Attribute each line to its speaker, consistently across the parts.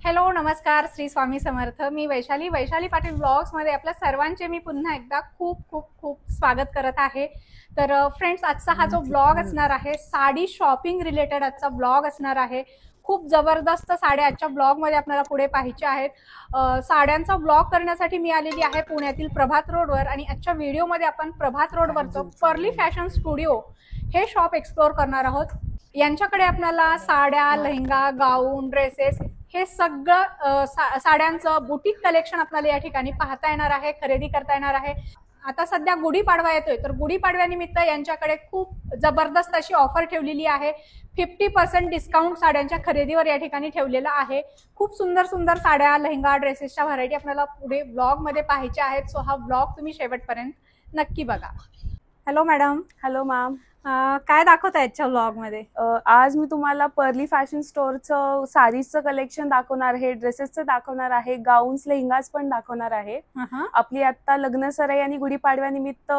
Speaker 1: Hello नमस्कार, श्री स्वामी समर्थ. मी Vaishali Patil blogs मध्ये आपल्या सर्वांचे मी पुन्हा एकदा खूप खूप खूप स्वागत करत आहे. तर फ्रेंड्स, आजचा हा जो ब्लॉग असणार आहे साडी शॉपिंग रिलेटेड आजचा ब्लॉग असणार आहे. खूप जबरदस्त साड्या आजच्या ब्लॉग मध्ये आपल्याला पुढे पाहायच्या आहेत. साड्यांचा ब्लॉग करण्यासाठी मी आलेली आहे पुण्यातील प्रभात रोडवर आणि आजच्या व्हिडिओमध्ये आपण प्रभात रोडवरचं पर्ली फॅशन स्टुडिओ हे शॉप एक्सप्लोर करणार आहोत. यांच्याकडे आपल्याला साड्या, लेहंगा, गाऊन, ड्रेसेस हे सगळं साड्यांचं बुटीक कलेक्शन आपल्याला या ठिकाणी पाहता येणार आहे, खरेदी करता येणार आहे. आता सध्या गुढीपाडवा येतोय, तर गुढीपाडव्यानिमित्त यांच्याकडे खूप जबरदस्त अशी ऑफर ठेवलेली आहे. 50% डिस्काउंट साड्यांच्या खरेदीवर या ठिकाणी ठेवलेला आहे. खूप सुंदर सुंदर साड्या, लेहंगा, ड्रेसेसच्या व्हरायटी आपल्याला पुढे ब्लॉग मध्ये पाहायच्या आहेत. सो हा ब्लॉग तुम्ही शेवटपर्यंत नक्की बघा. Hello madam.
Speaker 2: Hello ma'am.
Speaker 1: काय दाखवताय आजच्या ब्लॉग मध्ये?
Speaker 2: आज मी तुम्हाला पर्ली फॅशन स्टोअरचं साडीजचं कलेक्शन दाखवणार आहे, ड्रेसेसचं दाखवणार आहे, गाऊन्स, लेहंगास पण दाखवणार आहे. आपली आता लग्न सराई आणि गुढीपाडव्यानिमित्त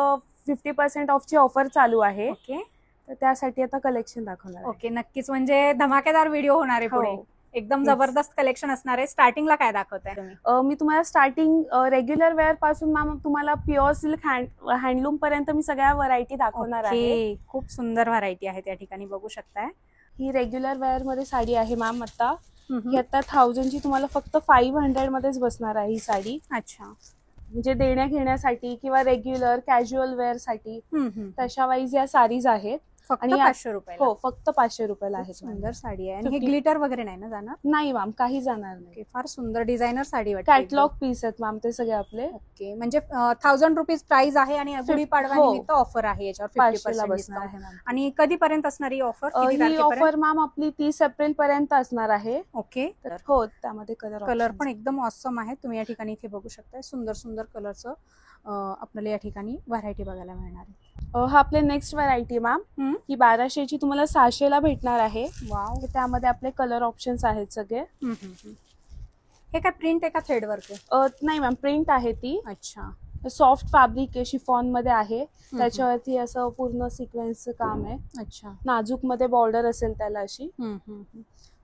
Speaker 2: 50% ऑफची ऑफर चालू आहे.
Speaker 1: ओके,
Speaker 2: तर त्यासाठी आता कलेक्शन दाखवणार आहे.
Speaker 1: ओके, नक्कीच. म्हणजे धमाकेदार व्हिडिओ होणार आहे पुढे. एकदम जबरदस्त कलेक्शन असणार आहे. स्टार्टिंगला काय दाखवताय तुम्ही?
Speaker 2: मी तुम्हाला स्टार्टिंग रेग्युलर वेअर पासून मॅम तुम्हाला प्युअर सिल्क हँडलूम पर्यंत मी सगळ्या व्हरायटी दाखवणार आहे.
Speaker 1: खूप सुंदर व्हरायटी आहे त्या ठिकाणी बघू शकताय.
Speaker 2: ही रेग्युलर वेअर मध्ये साडी आहे मॅम. आता ही आता 1000 ची तुम्हाला फक्त 500 मध्येच बसणार आहे ही साडी.
Speaker 1: अच्छा,
Speaker 2: म्हणजे देण्या घेण्यासाठी किंवा रेग्युलर कॅज्युअल वेअर साठी तशा वाईज या साडीज आहेत.
Speaker 1: फक्त 500 रुपये.
Speaker 2: हो, फक्त 500 रुपयाला आहे.
Speaker 1: सुंदर साडी आहे. आणि हे ग्लिटर वगैरे नाही ना जाणार?
Speaker 2: नाही मॅम, काही जाणार नाही.
Speaker 1: फार सुंदर डिझायनर साडी वाटते.
Speaker 2: कॅटलॉग पीस आहेत मॅम ते सगळे आपले.
Speaker 1: ओके, म्हणजे 1000 रुपीज प्राइस आहे आणि गुढीपाडव्यानिमित्त ऑफर आहे याच्यावर 50%
Speaker 2: बसणार आहे.
Speaker 1: आणि कधीपर्यंत असणार ही ऑफर?
Speaker 2: ही ऑफर मॅम आपली 30 एप्रिल पर्यंत असणार आहे.
Speaker 1: ओके,
Speaker 2: हो, त्यामध्ये कलर
Speaker 1: पण एकदम ऑसम आहे. तुम्ही या ठिकाणी इथे बघू शकता. सुंदर सुंदर कलरचं आपल्याला या ठिकाणी व्हरायटी बघायला मिळणार आहे.
Speaker 2: हा आपले नेक्स्ट व्हरायटी मॅम. ही 1200 ची तुम्हाला 600 ला भेटणार आहे.
Speaker 1: वाव.
Speaker 2: त्यामध्ये आपले कलर ऑप्शन्स आहेत सगळे.
Speaker 1: हे काय प्रिंट आहे का थ्रेड वर्क आहे?
Speaker 2: नाही मॅम, प्रिंट आहे ती.
Speaker 1: अच्छा,
Speaker 2: सॉफ्ट फॅब्रिक आहे, शिफॉन मध्ये आहे. त्याच्यावरती असं पूर्ण सिक्वेन्सचं काम आहे.
Speaker 1: अच्छा,
Speaker 2: नाजूक मध्ये बॉर्डर असेल त्याला अशी.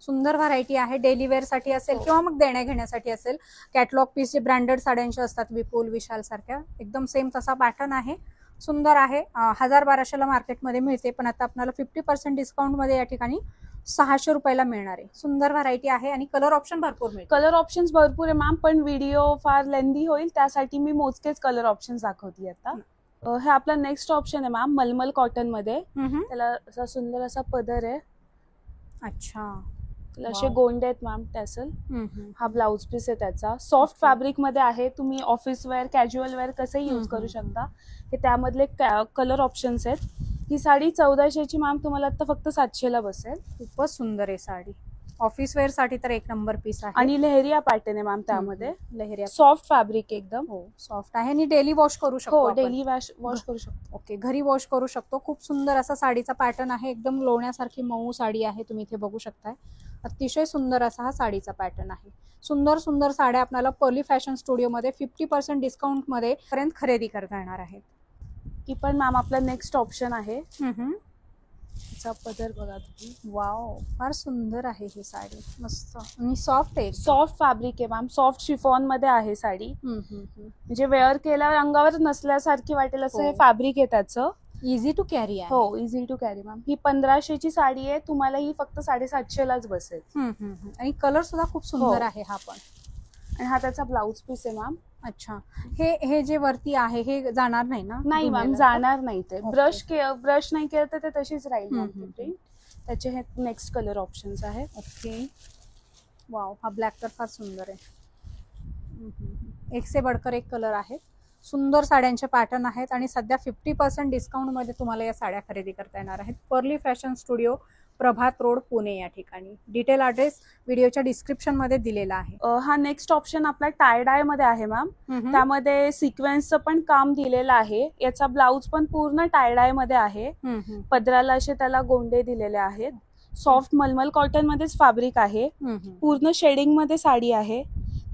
Speaker 1: सुंदर व्हरायटी आहे. डेली वेअर साठी असेल किंवा मग देण्या घेण्यासाठी असेल. कॅटलॉग पीस जे ब्रँडेड साड्यांचे असतात, विपुल, विशाल सारख्या, एकदम सेम तसा पॅटर्न आहे. सुंदर आहे. 1000-1200 ला मार्केटमध्ये मिळते, पण आता आपल्याला 50% डिस्काउंट मध्ये या ठिकाणी 600 रुपयाला मिळणार आहे. सुंदर व्हरायटी आहे आणि कलर ऑप्शन भरपूर मिळेल.
Speaker 2: कलर ऑप्शन्स भरपूर आहे मॅम, पण व्हिडिओ फार लेंदी होईल त्यासाठी मी मोजकेच कलर ऑप्शन्स दाखवते आता. हे आपला नेक्स्ट ऑप्शन आहे मॅम, मलमल कॉटन मध्ये. त्याला असा सुंदर असा पदर आहे.
Speaker 1: अच्छा,
Speaker 2: असे गोंडे आहेत मॅम टॅसल. हा ब्लाउज पीस आहे त्याचा. सॉफ्ट फॅब्रिक मध्ये आहे. तुम्ही ऑफिस वेअर, कॅज्युअल वेअर कसंही यूज करू शकता. हे त्यामधले कलर ऑप्शन्स आहेत. ही साडी 1400 ची मॅम तुम्हाला आता फक्त 700 ला बसेल.
Speaker 1: खूपच सुंदर आहे साडी. ऑफिस वेअर साठी तर एक नंबर पीस आहे.
Speaker 2: आणि लेहरिया पॅटर्न आहे मॅम त्यामध्ये.
Speaker 1: लेहरिया
Speaker 2: सॉफ्ट फॅब्रिक एकदम.
Speaker 1: हो, सॉफ्ट आहे आणि डेली वॉश करू शकतो.
Speaker 2: हो, डेली वॉश करू शकतो.
Speaker 1: ओके, घरी वॉश करू शकतो. खूप सुंदर असा साडीचा पॅटर्न आहे. एकदम लोण्यासारखी मऊ साडी आहे. तुम्ही इथे बघू शकताय. अतिशय सुंदर असा हा साडीचा पॅटर्न आहे. सुंदर सुंदर साड्या आपल्याला पर्ली फॅशन स्टुडिओ मध्ये 50% डिस्काउंट मध्ये पर्यंत खरेदी करता येणार आहेत.
Speaker 2: ही पण मॅम आपला नेक्स्ट ऑप्शन आहे. तिचा पदर बघा तुम्ही.
Speaker 1: वाव, फार सुंदर आहे ही साडी. मस्त आणि सॉफ्ट आहे.
Speaker 2: सॉफ्ट फॅब्रिक आहे मॅम. सॉफ्ट शिफॉन मध्ये आहे साडी. म्हणजे वेअर केल्यावर अंगावर नसल्यासारखी वाटेल असं हे फॅब्रिक आहे त्याचं.
Speaker 1: इझी टू कॅरी आहे.
Speaker 2: हो, इझी टू कॅरी मॅम. ही 1500 ची साडी आहे. तुम्हाला ही फक्त 750 लाच बसेल.
Speaker 1: आणि कलर सुद्धा खूप सुंदर आहे हा पण.
Speaker 2: आणि हा त्याचा ब्लाउज पीस आहे मॅम.
Speaker 1: अच्छा, हे जे वरती आहे हे जाणार नाही ना?
Speaker 2: नाही मॅम, जाणार नाही. ते ब्रश नाही केलं तर ते तशीच राहील मॅम प्रिंट. त्याचे हे नेक्स्ट कलर ऑप्शन्स आहेत.
Speaker 1: ओके, वाव, हा ब्लॅक तर फार सुंदर आहे. एक से बढ़कर एक कलर आहे. सुंदर साड्यांचे पॅटर्न आहेत आणि सध्या 50% डिस्काउंट मध्ये तुम्हाला या साड्या खरेदी करता येणार आहेत. पर्ली फॅशन स्टुडिओ, प्रभात रोड, पुणे या ठिकाणी. डिटेल ॲड्रेस व्हिडिओच्या डिस्क्रिप्शन मध्ये दिलेला आहे.
Speaker 2: हा नेक्स्ट ऑप्शन आपला टाय डाय मध्ये आहे मॅम. त्यामध्ये सिक्वेन्सचं पण काम दिलेलं आहे. याचा ब्लाउज पण पूर्ण टाय डाय मध्ये आहे. पदराला असे त्याला गोंडे दिलेले आहेत. सॉफ्ट मलमल कॉटन मध्येच फॅब्रिक आहे. पूर्ण शेडिंग मध्ये साडी आहे.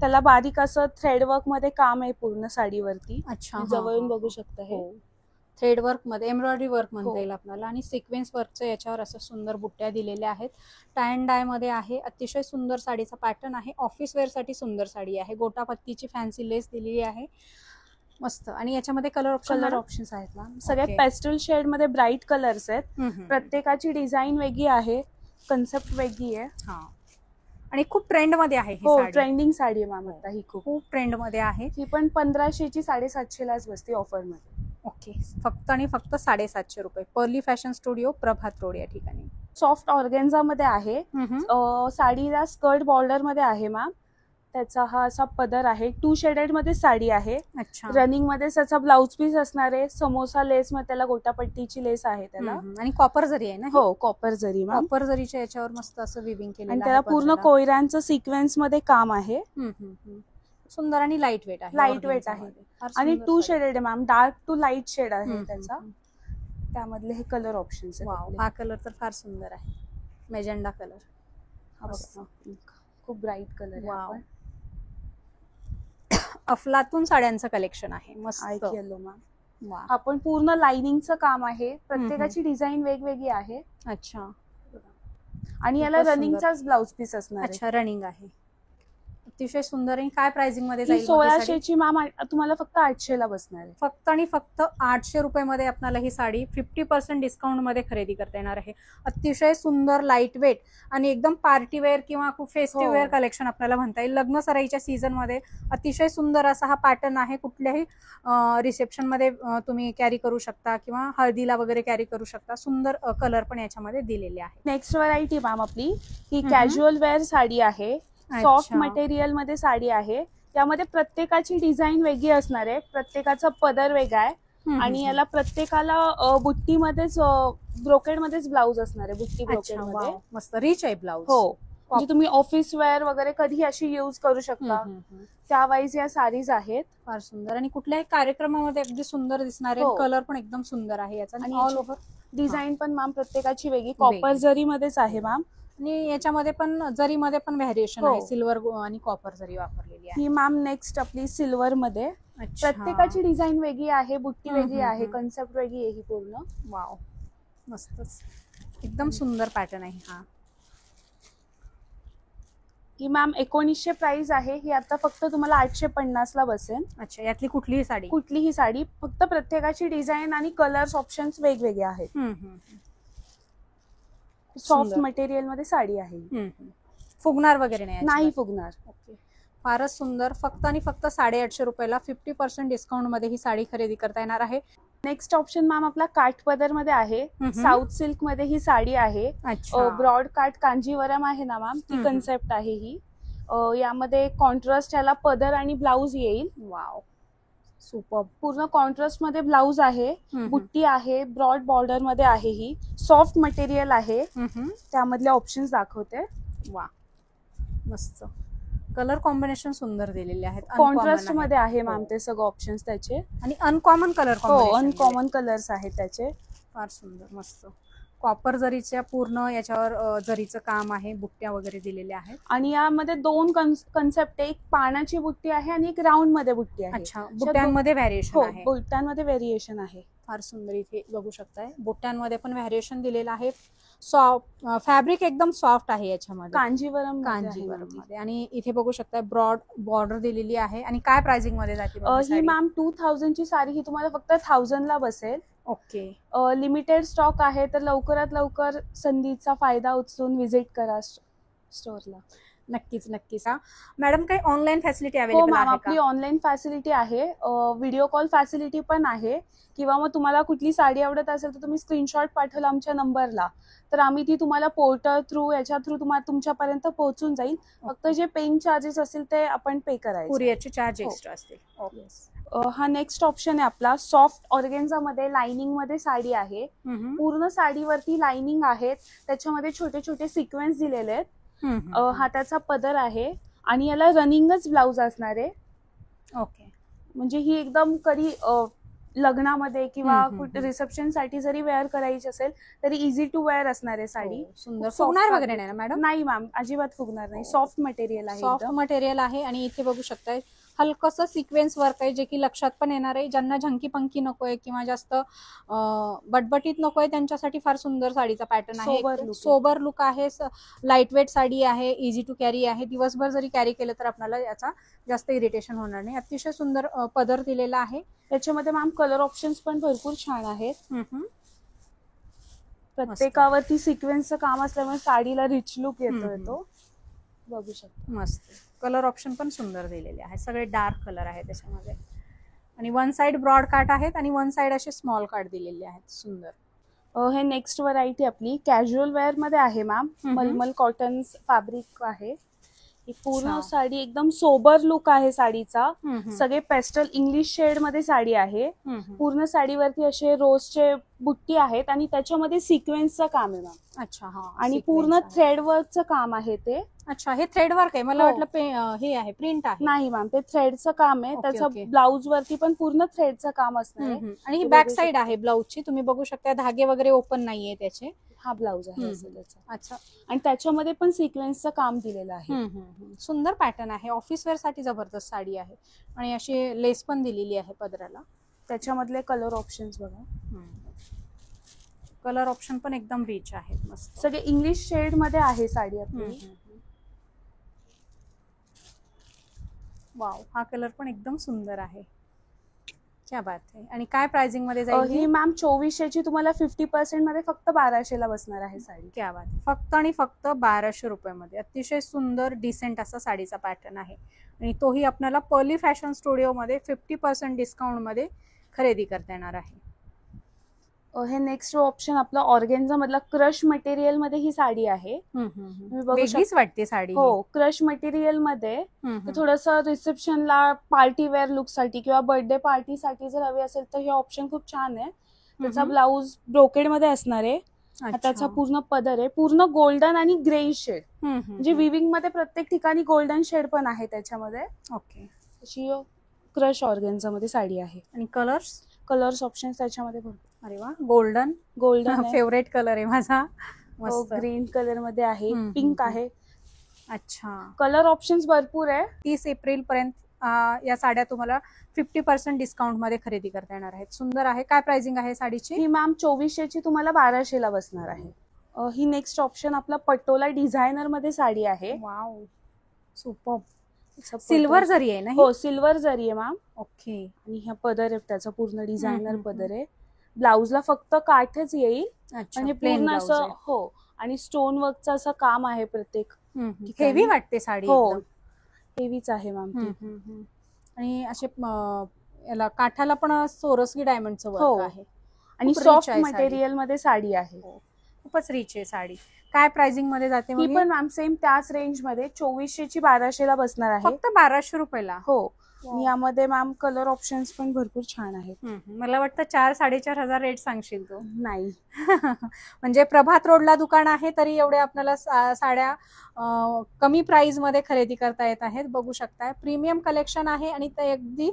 Speaker 2: त्याला बारीक असं थ्रेड वर्क मध्ये काम आहे पूर्ण साडीवरती.
Speaker 1: अच्छा,
Speaker 2: जवळून बघू शकता. हे
Speaker 1: थ्रेड वर्क मध्ये, एम्ब्रॉयडरी वर्क म्हणता येईल आपल्याला, आणि सिक्वेन्स वर्कच्या याच्यावर असं सुंदर बुट्ट्या दिलेल्या आहेत. टाय अँड डाय मध्ये आहे. अतिशय सुंदर साडीचा पॅटर्न आहे. ऑफिस वेअर साठी सुंदर साडी आहे. गोटापत्तीची फॅन्सी लेस दिलेली आहे. मस्त. आणि याच्यामध्ये कलर
Speaker 2: ऑप्शन्स आहेत ना, सगळे पेस्टल शेड मध्ये ब्राईट कलर्स आहेत. प्रत्येकाची डिझाईन वेगळी आहे, कन्सेप्ट वेगळी आहे.
Speaker 1: हा, आणि खूप ट्रेंड मध्ये आहे.
Speaker 2: हो, ट्रेंडिंग साडी आहे मॅम आता ही,
Speaker 1: खूप ट्रेंड मध्ये आहे.
Speaker 2: ही पण 1500 ची 750 लाच बसते ऑफर मध्ये.
Speaker 1: ओके, फक्त आणि फक्त 750 रुपये. पर्ली फॅशन स्टुडिओ, प्रभात रोड या ठिकाणी.
Speaker 2: सॉफ्ट ऑर्गेन्झा मध्ये आहे. साडीला स्कर्ट बॉर्डर मध्ये आहे मॅम. त्याचा हा असा पदर आहे. 2 शेडेड मध्ये साडी आहे. रनिंग मध्ये त्याचा ब्लाउज पीस असणार आहे. समोसा लेस मध्ये त्याला गोटापट्टीची लेस आहे त्याला, आणि
Speaker 1: कॉपर जरी आहे ना.
Speaker 2: हो, कॉपर जरी मॅम.
Speaker 1: कॉपर जरीच्या याच्यावर मस्त असं विविंग केलेलं आहे.
Speaker 2: आणि त्याला पूर्ण कोयरांचं सिक्वेन्स मध्ये काम आहे.
Speaker 1: सुंदर आणि लाईट वेट आहे.
Speaker 2: आणि 2 शेडेड आहे ma'am. Dark to light shade आहे त्याचा. त्यामधले हे कलर ऑप्शन्स.
Speaker 1: हा कलर तर फार सुंदर आहे. मेजेंडा कलर,
Speaker 2: खूप ब्राईट कलर आहे.
Speaker 1: अफलातून साड्यांचं कलेक्शन आहे. मस्त
Speaker 2: येलो मॅम. आपण पूर्ण लाइनिंगचं काम आहे. प्रत्येकाची डिझाईन वेगवेगळी आहे.
Speaker 1: अच्छा.
Speaker 2: आणि याला रनिंगचाच ब्लाउज पीस असणार.
Speaker 1: अच्छा, रनिंग आहे. अतिशय सुंदर. आणि काय प्राइसिंग मध्ये जाईल?
Speaker 2: 1600 ची मॅम. तुम्हाला फक्त 800 ला बसणार आहे.
Speaker 1: फक्त आणि फक्त 800 रुपये मध्ये आपल्याला ही साडी 50% डिस्काउंट मध्ये खरेदी करता येणार आहे. अतिशय सुंदर, लाईट वेट आणि एकदम पार्टी वेअर किंवा फेस्टिव्ह वेअर कलेक्शन आपल्याला म्हणता येईल. लग्न सराईच्या सीझन मध्ये अतिशय सुंदर असा हा पॅटर्न आहे. कुठल्याही रिसेप्शन मध्ये तुम्ही कॅरी करू शकता किंवा हळदीला वगैरे कॅरी करू शकता. सुंदर कलर पण याच्यामध्ये दिलेले आहे.
Speaker 2: नेक्स्ट व्हरायटी मॅम आपली ही कॅज्युअल वेअर साडी आहे. सॉफ्ट मटेरियल मध्ये साडी आहे. त्यामध्ये प्रत्येकाची डिझाईन वेगळी असणार आहे. प्रत्येकाचा पदर वेगळा आहे. आणि याला प्रत्येकाला बुट्टीमध्येच, ब्रोकेड मध्येच ब्लाउज असणार आहे. बुट्टी ब्रोकेड मध्ये.
Speaker 1: मस्त रिच आहे ब्लाउज.
Speaker 2: हो, म्हणजे तुम्ही ऑफिस वेअर वगैरे कधी अशी युज करू शकता. त्यावाईज या साडीज आहेत.
Speaker 1: फार सुंदर. आणि कुठल्याही कार्यक्रमामध्ये अगदी सुंदर दिसणारे. कलर पण एकदम सुंदर आहे याचा. आणि ऑल ओव्हर
Speaker 2: डिझाईन पण मॅम प्रत्येकाची वेगळी. कॉपर जरी मध्येच आहे मॅम.
Speaker 1: आणि याच्यामध्ये पण जरीमध्ये पण व्हॅरिएशन आहे. सिल्वर आणि कॉपर जरी वापरलेली आहे.
Speaker 2: ही मॅम नेक्स्ट आपली सिल्वर मध्ये. प्रत्येकाची डिझाईन वेगळी आहे. बुट्टी वेगळी आहे. कन्सेप्ट वेगळी आहे ही पूर्ण.
Speaker 1: वाव, मस्तच. एकदम सुंदर पॅटर्न आहे हा.
Speaker 2: ही मॅम 1900 प्राइस आहे. ही आता फक्त तुम्हाला 850 ला बसेल.
Speaker 1: अच्छा, यातली कुठलीही साडी?
Speaker 2: कुठलीही साडी. फक्त प्रत्येकाची डिझाईन आणि कलर्स ऑप्शन्स वेगवेगळे आहेत. सॉफ्ट मटेरियल मध्ये साडी आहे.
Speaker 1: फुगणार वगैरे
Speaker 2: नाही फुगणार.
Speaker 1: ओके, फारच सुंदर. फक्त आणि फक्त 850 रुपयाला 50% डिस्काउंट मध्ये ही साडी खरेदी करता येणार आहे.
Speaker 2: नेक्स्ट ऑप्शन मॅम आपला काठपदर मध्ये आहे. साऊथ सिल्क मध्ये ही साडी आहे. ब्रॉड काठ कांजीवरम आहे ना मॅम, ती कन्सेप्ट आहे ही. यामध्ये कॉन्ट्रास्ट याला पदर आणि ब्लाउज येईल.
Speaker 1: Wow, super.
Speaker 2: पूर्ण कॉन्ट्रास्ट मध्ये ब्लाउज आहे. बुट्टी आहे. ब्रॉड बॉर्डर मध्ये आहे. ही सॉफ्ट मटेरियल आहे. त्यामधले ऑप्शन्स दाखवते.
Speaker 1: वा, मस्त. कलर कॉम्बिनेशन सुंदर दिलेले आहेत.
Speaker 2: कॉन्ट्रास्ट मध्ये आहे मॅम ते सगळे ऑप्शन्स त्याचे.
Speaker 1: आणि अनकॉमन कलर.
Speaker 2: अनकॉमन कलर्स आहेत त्याचे.
Speaker 1: फार सुंदर, मस्त. कॉपर जरीच्या पूर्ण याच्यावर जरीचं काम आहे. बुट्ट्या वगैरे दिलेल्या आहेत.
Speaker 2: आणि यामध्ये 2 कन्सेप्ट आहे. एक पानाची बुट्टी आहे आणि एक राऊंड मध्ये बुट्टी आहे.
Speaker 1: अच्छा, बुट्ट्यांमध्ये व्हॅरिएशन आहे.
Speaker 2: बुट्ट्यांमध्ये व्हेरिएशन आहे.
Speaker 1: फार सुंदर. इथे बघू शकताय बुट्ट्यांमध्ये पण व्हॅरिएशन दिलेलं आहे. फॅब्रिक एकदम सॉफ्ट आहे याच्यामध्ये.
Speaker 2: कांजीवरम
Speaker 1: मध्ये. आणि इथे बघू शकताय ब्रॉड बॉर्डर दिलेली आहे. आणि काय प्राइसिंग मध्ये जाते
Speaker 2: ही मॅम? 2000 ची साडी ही तुम्हाला फक्त 1000 ला बसेल.
Speaker 1: ओके.
Speaker 2: लिमिटेड स्टॉक आहे, तर लवकरात लवकर संधीचा फायदा उचलून व्हिजिट करा स्टोअरला.
Speaker 1: नक्कीच नक्कीच. मॅडम, काही ऑनलाईन फॅसिलिटी अवेलेबल आहे का?
Speaker 2: आपली ऑनलाईन फॅसिलिटी आहे. व्हिडिओ कॉल फॅसिलिटी पण आहे. किंवा मग तुम्हाला कुठली साडी आवडत असेल तर तुम्ही स्क्रीनशॉट पाठवला आमच्या नंबरला, तर आम्ही ती तुम्हाला पोर्टर थ्रू याच्या थ्रू तुमच्यापर्यंत पोहोचून जाईल. फक्त जे पेइंग चार्जेस असतील ते आपण पे करायचे.
Speaker 1: कुरिअरचे चार्ज एक्स्ट्रा असतील.
Speaker 2: हा नेक्स्ट ऑप्शन आहे आपला. सॉफ्ट ऑर्गेन्झा मध्ये लाइनिंग मध्ये साडी आहे. पूर्ण साडीवरती लाइनिंग आहेत. त्याच्यामध्ये छोटे छोटे सिक्वेन्स दिलेले आहेत. हाताचा पदर आहे आणि याला रनिंगच ब्लाउज असणार आहे.
Speaker 1: ओके.
Speaker 2: म्हणजे ही एकदम कधी लग्नामध्ये किंवा रिसेप्शन साठी जरी वेअर करायची असेल तरी इझी टू वेअर असणार आहे साडी.
Speaker 1: सुंदर. फुगणार वगैरे नाही ना मॅडम?
Speaker 2: नाही मॅम, अजिबात फुगणार नाही. सॉफ्ट मटेरियल आहे.
Speaker 1: सॉफ्ट मटेरियल आहे. आणि इथे बघू शकताय हलकसं सिक्वेन्स वर्क आहे जे की लक्षात पण येणार आहे. ज्यांना झंकी पंकी नकोय किंवा जास्त बटबटीत नकोय त्यांच्यासाठी फार सुंदर साडीचा पॅटर्न आहे. सोबर लुक आहे, लाईट वेट साडी आहे, इझी टू कॅरी आहे. दिवसभर जरी कॅरी केलं तर आपल्याला याचा जास्त इरिटेशन होणार नाही. अतिशय सुंदर पदर दिलेला आहे.
Speaker 2: त्याच्यामध्ये मॅम कलर ऑप्शन्स पण भरपूर छान आहेत. प्रत्येकावरती सिक्वेन्सचं काम असल्यामुळे साडीला रिच लुक येतोय तो बघू शकतो.
Speaker 1: मस्त कलर ऑप्शन पण सुंदर दिलेले आहेत. सगळे डार्क कलर आहे त्याच्यामध्ये आणि वन साइड ब्रॉड काट आहेत आणि वन साइड असे स्मॉल काट दिलेले आहेत. सुंदर.
Speaker 2: हे नेक्स्ट व्हरायटी आपली कॅज्युअल वेअर मध्ये आहे मॅम. मलमल कॉटन फॅब्रिक आहे. ही पूर्ण साडी एकदम सोबर लुक आहे साडीचा. सगळे पेस्टल इंग्लिश शेड मध्ये साडी आहे. पूर्ण साडीवरती असे रोजचे बुट्टी आहेत आणि त्याच्यामध्ये सिक्वेन्सचं काम आहे मॅम.
Speaker 1: अच्छा. हा.
Speaker 2: आणि पूर्ण थ्रेड वर्कचं काम आहे ते.
Speaker 1: अच्छा, हे थ्रेड वर्क आहे. मला वाटलं हे आहे प्रिंट आहे.
Speaker 2: नाही मॅम, ते थ्रेडचं काम आहे. त्याचं ब्लाउज वरती पण पूर्ण थ्रेडचं काम असणार आहे.
Speaker 1: आणि ही बॅक साइड आहे ब्लाउजची. तुम्ही बघू शकता धागे वगैरे ओपन नाहीये त्याचे.
Speaker 2: हा ब्लाउज आहे त्याचा.
Speaker 1: अच्छा.
Speaker 2: आणि त्याच्यामध्ये पण सिक्वेन्सचं काम दिलेलं आहे.
Speaker 1: सुंदर पॅटर्न आहे. ऑफिस वेअर साठी जबरदस्त साडी आहे आणि अशी लेस पण दिलेली आहे पदराला.
Speaker 2: त्याच्यामधले कलर ऑप्शन्स बघा.
Speaker 1: कलर ऑप्शन पण एकदम रिच आहेत. मस्त
Speaker 2: सगळे इंग्लिश शेड मध्ये आहे साडी आपली.
Speaker 1: वाव, हा कलर पण एकदम सुंदर आहे. क्या बात आहे. आणि काय प्राइसिंग मध्ये जाईल
Speaker 2: ही मॅम 2400 ची तुम्हाला 50% मध्ये फक्त 1200 ला बसणार आहे साडी.
Speaker 1: क्या बात. फक्त आणि फक्त 1200 रुपयामध्ये अतिशय सुंदर डिसेंट असा साडीचा पॅटर्न आहे आणि तोही आपल्याला पर्ली फॅशन स्टुडिओ मध्ये 50% डिस्काउंट मध्ये खरेदी करता येणार आहे.
Speaker 2: हे नेक्स्ट ऑप्शन आपला ऑर्गेन्झा मधला क्रश मटेरियल मध्ये ही साडी आहे.
Speaker 1: वेगळीच वाटते साडी.
Speaker 2: हो, क्रश मटेरियल मध्ये थोडस रिसेप्शनला पार्टी वेअर लुक साठी किंवा बर्थडे पार्टी साठी जर हवी असेल तर हे ऑप्शन खूप छान आहे. त्याचा ब्लाउज ब्रोकेड मध्ये असणार आहे. त्याचा पूर्ण पदर आहे पूर्ण गोल्डन आणि ग्रे शेड. म्हणजे विविंग मध्ये प्रत्येक ठिकाणी गोल्डन शेड पण आहे त्याच्यामध्ये.
Speaker 1: ओके.
Speaker 2: अशी क्रश ऑर्गेन्झा मध्ये साडी आहे.
Speaker 1: आणि कलर्स
Speaker 2: ऑप्शन त्याच्यामध्ये भरपूर.
Speaker 1: अरे वा, गोल्डन फेवरेट कलर आहे माझा.
Speaker 2: ग्रीन कलर मध्ये आहे, पिंक आहे.
Speaker 1: अच्छा.
Speaker 2: कलर ऑप्शन्स भरपूर आहे.
Speaker 1: 30 एप्रिल पर्यंत या साड्या तुम्हाला 50% डिस्काउंट मध्ये खरेदी करता येणार आहेत. सुंदर आहे. काय प्राइसिंग आहे साडीची?
Speaker 2: ही मॅम 2400 ची तुम्हाला 1200 ला बसणार आहे. ही नेक्स्ट ऑप्शन आपला पटोला डिझायनर मध्ये साडी आहे.
Speaker 1: Wow, super. सिल्वर जरी आहे ना?
Speaker 2: हो, सिल्वर जरी आहे मॅम.
Speaker 1: ओके.
Speaker 2: आणि हा पदर आहे त्याचा पूर्ण डिझायनर पदर आहे. ब्लाउजला फक्त काठच येईल आणि पूर्ण असं. हो, आणि स्टोन वर्कचं असं काम आहे प्रत्येक.
Speaker 1: हेवी वाटते साडी.
Speaker 2: हो, हेवीच आहे मॅम.
Speaker 1: आणि असे याला काठाला पण सोरस्की डायमंडचं वर्क आहे
Speaker 2: आणि सॉफ्ट मटेरियल मध्ये साडी आहे.
Speaker 1: खूपच रिच आहे साडी. काय प्राइसिंग मध्ये जाते?
Speaker 2: ही पण मॅम सेम त्याच रेंज मध्ये 2400 ची 1200 ला बसणार आहे.
Speaker 1: फक्त 1200 रुपयाला.
Speaker 2: हो. यामध्ये मॅम कलर ऑप्शन्स पण भरपूर छान आहेत.
Speaker 1: मला वाटतं 4-4.5 रेट सांगशील तू?
Speaker 2: नाही.
Speaker 1: म्हणजे प्रभात रोडला दुकान आहे तरी एवढे आपल्याला साड्या कमी प्राइस मध्ये खरेदी करता येत आहेत. बघू शकताय प्रीमियम कलेक्शन आहे आणि ते अगदी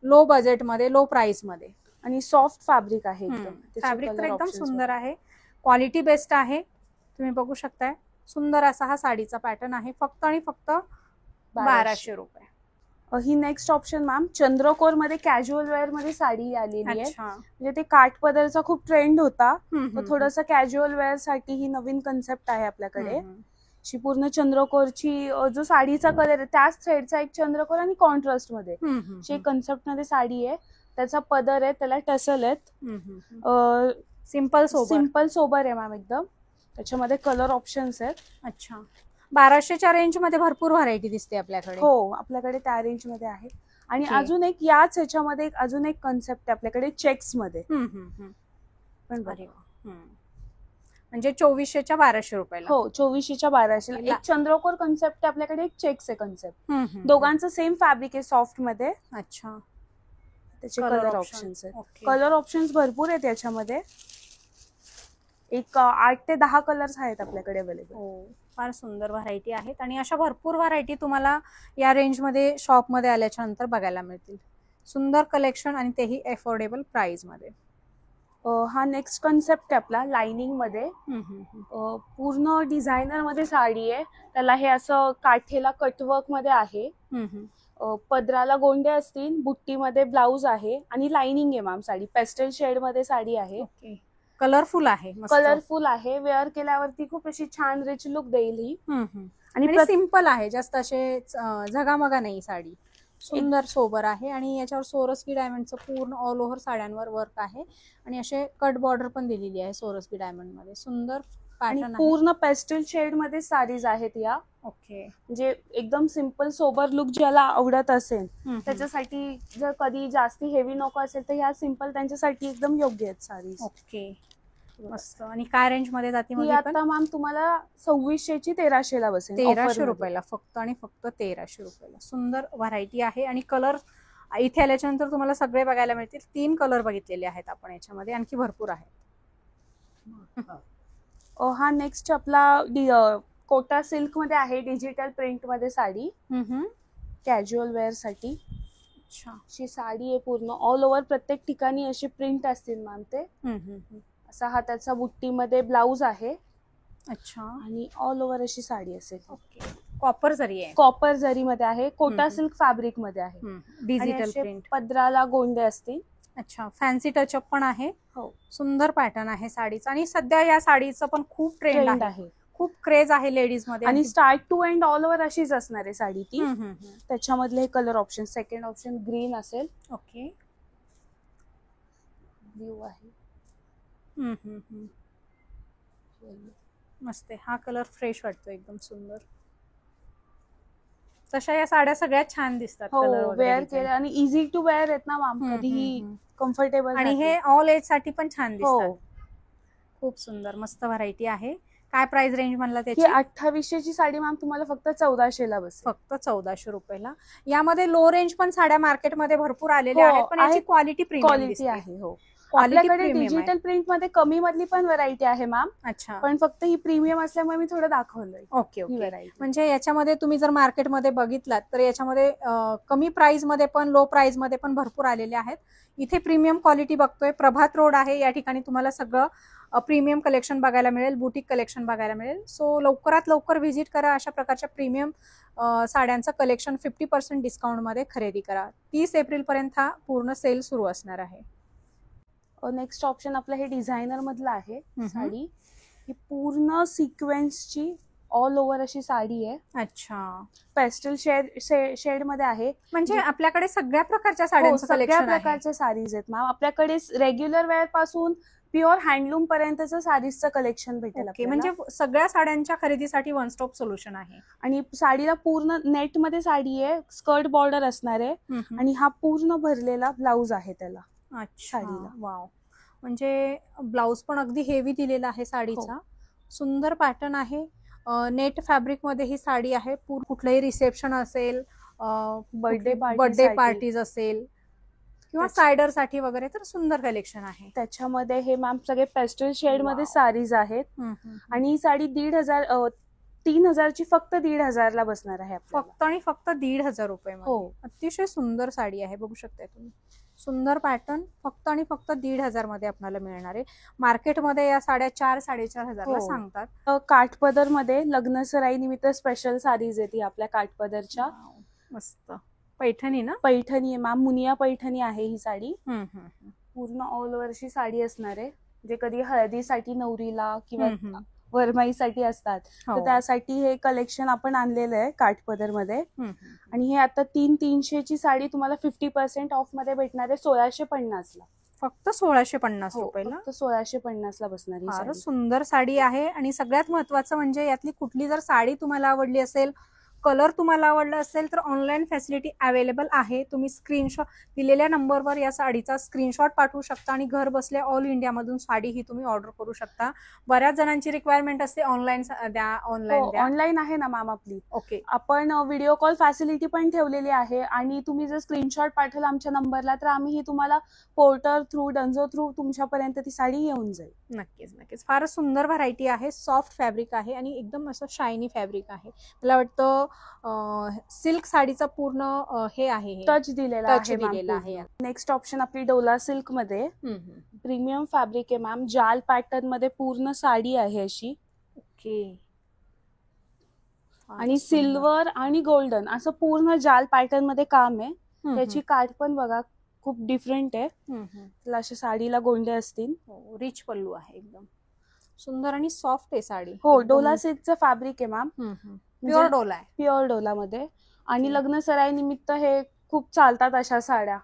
Speaker 1: लो बजेट मध्ये, लो प्राइस मध्ये.
Speaker 2: आणि सॉफ्ट फॅब्रिक आहे.
Speaker 1: फॅब्रिक तर एकदम सुंदर आहे. क्वालिटी बेस्ट आहे. तुम्ही बघू शकताय सुंदर असा हा साडीचा पॅटर्न आहे. फक्त आणि फक्त 1200 रुपये.
Speaker 2: ही नेक्स्ट ऑप्शन मॅम चंद्रकोर मध्ये कॅज्युअल वेअर मध्ये साडी आलेली आहे. म्हणजे ते काठ पदरचा खूप ट्रेंड होता. थोडस कॅज्युअल वेअर साठी ही नवीन कन्सेप्ट आहे आपल्याकडे. पूर्ण चंद्रकोरची जो साडीचा कलर आहे त्याच थ्रेडचा एक चंद्रकोर आणि कॉन्ट्रास्ट मध्ये कन्सेप्ट मध्ये साडी आहे. त्याचा पदर आहे, त्याला टसल आहेत. सिंपल सोबर आहे मॅम एकदम. त्याच्यामध्ये कलर ऑप्शन्स आहेत.
Speaker 1: अच्छा. 1200च्या रेंज मध्ये भरपूर व्हरायटी दिसते आपल्याकडे.
Speaker 2: हो, आपल्याकडे त्या रेंज मध्ये आहे. आणि अजून एक याच ह्याच्यामध्ये अजून एक कन्सेप्ट आहे आपल्याकडे चेक्स मध्ये.
Speaker 1: पण म्हणजे 2400च्या 1200 रुपयाला.
Speaker 2: हो, 2400च्या 1200. एक चंद्रकोर कन्सेप्ट आहे आपल्याकडे, एक चेक्स आहे कन्सेप्ट. दोघांचं सेम फॅब्रिक आहे सॉफ्ट मध्ये.
Speaker 1: अच्छा.
Speaker 2: त्याचे कलर ऑप्शन्स आहेत. कलर ऑप्शन्स भरपूर आहेत याच्यामध्ये. एक 8 ते 10 कलर्स आहेत आपल्याकडे अवेलेबल.
Speaker 1: हो, फार सुंदर व्हरायटी आहेत आणि अशा भरपूर व्हरायटी तुम्हाला या रेंज मध्ये शॉप मध्ये आल्याच्या नंतर बघायला मिळतील. सुंदर कलेक्शन आणि तेही अफोर्डेबल प्राइस मध्ये.
Speaker 2: हा नेक्स्ट कन्सेप्ट आहे आपला लाइनिंग मध्ये. पूर्ण डिझायनर मध्ये साडी आहे. त्याला हे असं काठेला कटवर्क मध्ये आहे. पदराला गोंडे असतील, बुट्टीमध्ये ब्लाऊज आहे आणि लाइनिंग आहे मॅम. साडी पेस्टल शेड मध्ये साडी आहे.
Speaker 1: ओके, कलरफुल आहे,
Speaker 2: कलरफुल आहे. वेअर केल्यावरती खूप अशी छान रिच लुक देईल ही.
Speaker 1: आणि सिंपल आहे, जास्त असे झगामगा नाही साडी. सुंदर सोबर आहे आणि याच्यावर सोरस्की डायमंडचं पूर्ण ऑल ओव्हर साड्यांवर वर्क आहे आणि असे कट बॉर्डर पण दिलेली आहे सोरस्की डायमंड मध्ये. सुंदर पॅटर्न,
Speaker 2: पूर्ण पेस्टल शेड मध्ये साडीज आहेत या.
Speaker 1: ओके,
Speaker 2: म्हणजे एकदम सिंपल सोबर लुक ज्याला आवडत असेल त्याच्यासाठी, जर कधी जास्ती हेवी नको असेल तर ह्या सिंपल त्यांच्यासाठी एकदम योग्य आहेत साडीज.
Speaker 1: ओके, मस्त. आणि काय रेंज मध्ये जाते?
Speaker 2: आता मॅम तुम्हाला 2600 ची 1300 ला बसेल.
Speaker 1: 1300 रुपयाला, फक्त आणि फक्त 1300 रुपयाला. सुंदर व्हरायटी आहे आणि कलर इथे आल्याच्या नंतर तुम्हाला सगळे बघायला मिळतील. 3 कलर बघितलेले आहेत आपण याच्यामध्ये, आणखी भरपूर आहेत.
Speaker 2: हा नेक्स्ट आपला कोटा सिल्क मध्ये आहे, डिजिटल प्रिंट मध्ये साडी, कॅज्युअल वेअर साठी.
Speaker 1: अच्छा,
Speaker 2: अशी साडी आहे पूर्ण ऑल ओव्हर, प्रत्येक ठिकाणी अशी प्रिंट असतील मॅम. ते असा हाताचा बुट्टीमध्ये ब्लाऊज आहे.
Speaker 1: अच्छा,
Speaker 2: आणि ऑल ओव्हर अशी साडी असेल.
Speaker 1: ओके, कॉपर जरी आहे,
Speaker 2: कॉपर जरी मध्ये आहे, कोटा सिल्क फॅब्रिक मध्ये आहे,
Speaker 1: डिजिटल प्रिंट.
Speaker 2: पदराला गोंडे असतील.
Speaker 1: अच्छा, फॅन्सी टचअप पण आहे.
Speaker 2: हो,
Speaker 1: सुंदर पॅटर्न आहे साडीचा आणि सध्या या साडीचं पण खूप ट्रेंड आहे, खूप क्रेज आहे लेडीज मध्ये.
Speaker 2: आणि start to end all over अशीच असणार आहे साडी ती. त्याच्यामधले हे colour option, second option green असेल.
Speaker 1: ओके,
Speaker 2: ब्ल्यू आहे.
Speaker 1: मस्त आहे, हा कलर फ्रेश वाटतो, एकदम सुंदर. तशा या साड्या सगळ्यात छान दिसतात.
Speaker 2: वेअर केल्या आणि इझी टू वेअर आहेत ना मॅम, कधीही कम्फर्टेबल.
Speaker 1: आणि हे ऑल एज साठी पण छान दिसतात. खूप सुंदर, मस्त व्हरायटी आहे. काय प्राइस रेंज म्हणला त्याची?
Speaker 2: 2800 ची साडी मॅम तुम्हाला फक्त 1400 ला बस.
Speaker 1: फक्त 1400 रुपयाला. यामध्ये लो रेंज पण साड्या मार्केटमध्ये भरपूर आलेल्या आहेत, पण याची क्वालिटी
Speaker 2: आहे. हो, आपल्याकडे डिजिटल प्रिंट मध्ये कमी मधली पण व्हरायटी आहे मॅम.
Speaker 1: अच्छा,
Speaker 2: पण फक्त ही प्रीमियम असल्यामुळे मी थोडं दाखवलंय.
Speaker 1: Okay okay. म्हणजे याच्यामध्ये तुम्ही जर मार्केटमध्ये बघितलात तर याच्यामध्ये कमी प्राइस मध्ये पण, लो प्राइस मध्ये पण भरपूर आलेले आहेत. इथे प्रीमियम क्वालिटी बघतोय. प्रभात रोड आहे, या ठिकाणी तुम्हाला सगळं प्रीमियम कलेक्शन बघायला मिळेल, बुटीक कलेक्शन बघायला मिळेल. सो लवकरात लवकर व्हिजिट करा. अशा प्रकारच्या प्रीमियम साड्यांचं कलेक्शन 50% डिस्काउंट मध्ये खरेदी करा. 30 एप्रिल पर्यंत हा पूर्ण सेल सुरू असणार आहे.
Speaker 2: नेक्स्ट ऑप्शन आपलं हे डिझायनर मधलं आहे साडी. ही पूर्ण सिक्वेन्सची ऑल ओव्हर अशी साडी आहे.
Speaker 1: अच्छा,
Speaker 2: पेस्टल शेड मध्ये आहे.
Speaker 1: म्हणजे आपल्याकडे सगळ्या प्रकारच्या साड्यांचं कलेक्शन आहे.
Speaker 2: सगळ्या प्रकारच्या साडीज आहेत मॅम. आपल्याकडे रेग्युलर वेअर पासून प्युअर हँडलूम पर्यंतचं साडीजचं कलेक्शन भेटेल.
Speaker 1: म्हणजे सगळ्या साड्यांच्या खरेदीसाठी वन स्टॉप सोल्युशन आहे.
Speaker 2: आणि साडीला पूर्ण नेट मध्ये साडी आहे, स्कर्ट बॉर्डर असणार आहे आणि हा पूर्ण भरलेला ब्लाऊज आहे त्याला.
Speaker 1: अच्छा, वाव. म्हणजे ब्लाऊज पण अगदी हेवी दिलेला आहे साडीचा. सुंदर पॅटर्न आहे. नेट फॅब्रिक मध्ये ही साडी आहे. कुठलंही रिसेप्शन असेल, बर्थडे पार्टीज असेल किंवा सायडर साठी वगैरे, तर सुंदर कलेक्शन आहे.
Speaker 2: त्याच्यामध्ये हे मॅम सगळे पेस्टल शेड मध्ये साडीज आहेत. आणि ही साडी 3000 ची फक्त 1500 ला बसणार आहे.
Speaker 1: फक्त आणि फक्त 1500 रुपये. अतिशय सुंदर साडी आहे, बघू शकताय तुम्ही. सुंदर पॅटर्न, फक्त आणि फक्त 1500 मध्ये आपल्याला मिळणार आहे. मार्केटमध्ये या साड्या 4-4.5 ला सांगतात.
Speaker 2: काठपदर मध्ये लग्न सराई निमित्त स्पेशल साडीज येते आपल्या काठपदरच्या.
Speaker 1: मस्त पैठणी ना?
Speaker 2: पैठणी आहे मॅम, मुनिया पैठणी आहे ही साडी. पूर्ण ऑल ओव्हर अशी साडी असणार आहे. जे कधी हळदीसाठी नवरीला किंवा वरमाईसाठी असतात, तर त्यासाठी हे कलेक्शन आपण आणलेलं आहे काठपदर मध्ये. आणि हे आता 300 ची साडी तुम्हाला 50% ऑफ मध्ये भेटणार आहे 1650 ला.
Speaker 1: फक्त 1650 रुपयाला.
Speaker 2: फक्त 1650 ला बसणार.
Speaker 1: फार सुंदर साडी आहे. आणि सगळ्यात महत्वाचं म्हणजे यातली कुठली जर साडी तुम्हाला आवडली असेल, कलर तुम्हाला आवडला असेल, तर ऑनलाईन फॅसिलिटी अवेलेबल आहे. तुम्ही स्क्रीनशॉट दिलेल्या नंबरवर या साडीचा स्क्रीनशॉट पाठवू शकता आणि घर बसल्या ऑल इंडियामधून साडी ही तुम्ही ऑर्डर करू शकता. बऱ्याच जणांची रिक्वायरमेंट असते ऑनलाईन द्या,
Speaker 2: ऑनलाईन आहे ना मॅम आपली.
Speaker 1: ओके,
Speaker 2: आपण व्हिडिओ कॉल फॅसिलिटी पण ठेवलेली आहे. आणि तुम्ही जर स्क्रीनशॉट पाठवला आमच्या नंबरला, तर आम्ही ही तुम्हाला पोर्टर थ्रू, डंजो थ्रू तुमच्यापर्यंत ती साडी येऊन जाईल.
Speaker 1: नक्कीच नक्कीच. फारच सुंदर व्हरायटी आहे. सॉफ्ट फॅब्रिक आहे आणि एकदम असं शायनी फॅब्रिक आहे. मला वाटतं सिल्क साडीचा पूर्ण हे आहे,
Speaker 2: टच दिलेला
Speaker 1: आहे.
Speaker 2: नेक्स्ट ऑप्शन आपली डोला सिल्क मध्ये प्रीमियम फॅब्रिक आहे मॅम. जाल पॅटर्न मध्ये पूर्ण साडी आहे अशी.
Speaker 1: ओके,
Speaker 2: आणि सिल्वर आणि गोल्डन असं पूर्ण जाल पॅटर्न मध्ये काम आहे. त्याची काठ पण बघा खूप डिफरंट आहे. त्याला अशा साडीला गोंडे असतील.
Speaker 1: रिच पल्लू आहे, एकदम सुंदर आणि सॉफ्ट आहे साडी.
Speaker 2: हो, डोला सिल्कचं फॅब्रिक आहे मॅम.
Speaker 1: प्युअर डोला आहे.
Speaker 2: प्युअर डोला मध्ये. आणि लग्न सराई निमित्त हे खूप चालतात अशा साड्या.